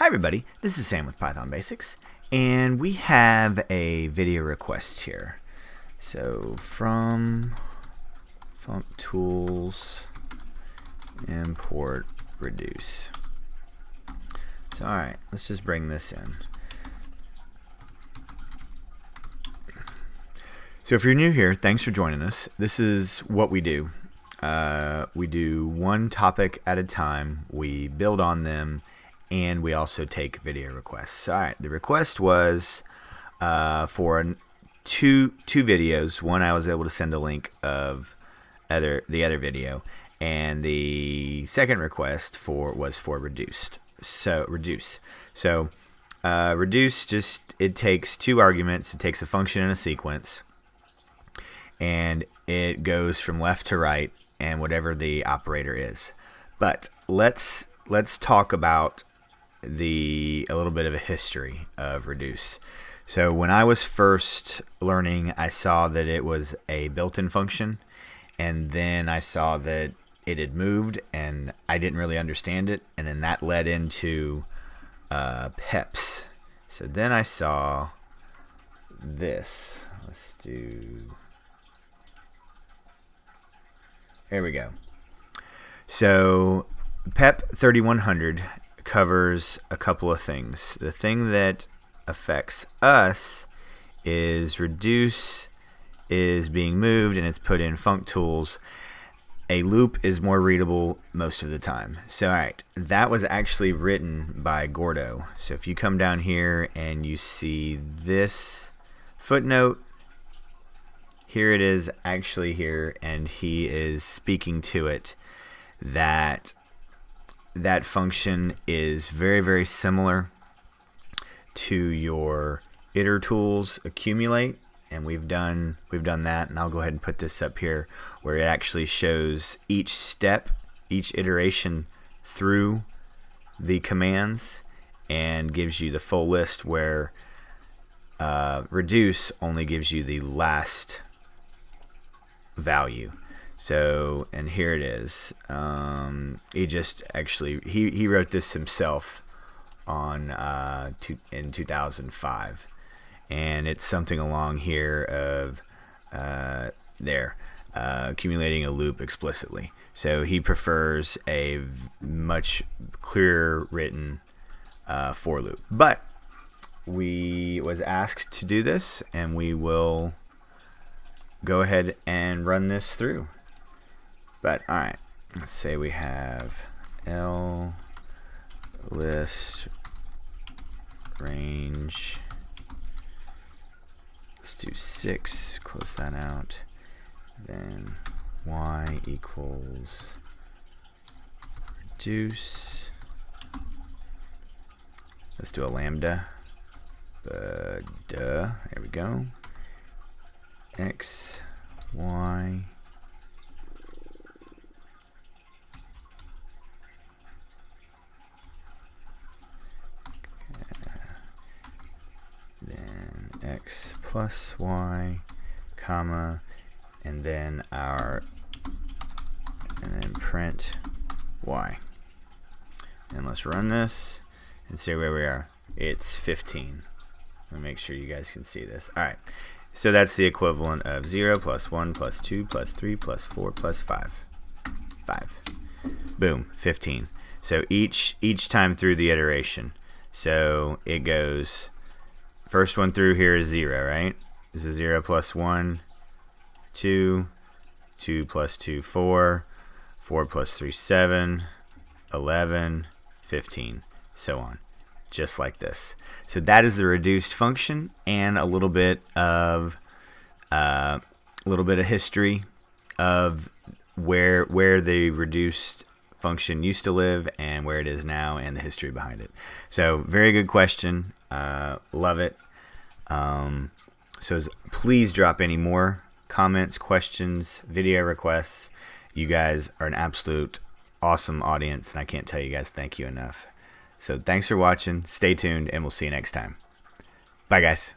Hi everybody, this is Sam with Python Basics, and we have a video request here. So from Functools, import reduce. So alright, let's just bring this in. So if you're new here, thanks for joining us. This is what we do. We do one topic at a time, we build on them, and we also take video requests. All right, the request was for two videos. One, I was able to send a link of the other video, and the second request was for reduce. So reduce just, it takes two arguments. It takes a function and a sequence, and it goes from left to right and whatever the operator is. But let's talk about a little bit of a history of reduce. So when I was first learning, I saw that it was a built-in function, and then I saw that it had moved and I didn't really understand it, and then that led into PEPs. So then I saw this. Let's do, here we go. So PEP 3100 covers a couple of things. The thing that affects us is reduce is being moved and it's put in Functools. A loop is more readable most of the time. So alright, that was actually written by Gordo. So if you come down here and you see this footnote, here it is actually here, and he is speaking to it that function is very, very similar to your iter tools accumulate, and we've done that, and I'll go ahead and put this up here where it actually shows each step, each iteration through the commands, and gives you the full list, where reduce only gives you the last value. So, and here it is. He just actually he wrote this himself on in 2005, and it's something along here of accumulating a loop explicitly. So he prefers a much clearer written for loop. But we was asked to do this, and we will go ahead and run this through. But alright, let's say we have L list range. Let's do 6, close that out. Then y equals reduce. Let's do a lambda. There we go. X, Y. Then X plus Y, comma, and then print Y. And let's run this and see where we are. It's 15. Let me make sure you guys can see this. Alright, so that's the equivalent of 0 plus 1 plus 2 plus 3 plus 4 plus 5. 5. Boom, 15. So each time through the iteration. So it goes, first one through here is 0, right? This is 0 plus 1, 2, 2 plus 2, 4, 4 plus 3, 7, 11, 15, so on. Just like this. So that is the reduced function, and a little bit of history of where the reduced function used to live and where it is now, and the history behind it. So very good question. Love it. So please drop any more comments, questions, video requests. You guys are an absolute awesome audience, and I can't tell you guys thank you enough. So thanks for watching. Stay tuned, and we'll see you next time. Bye, guys.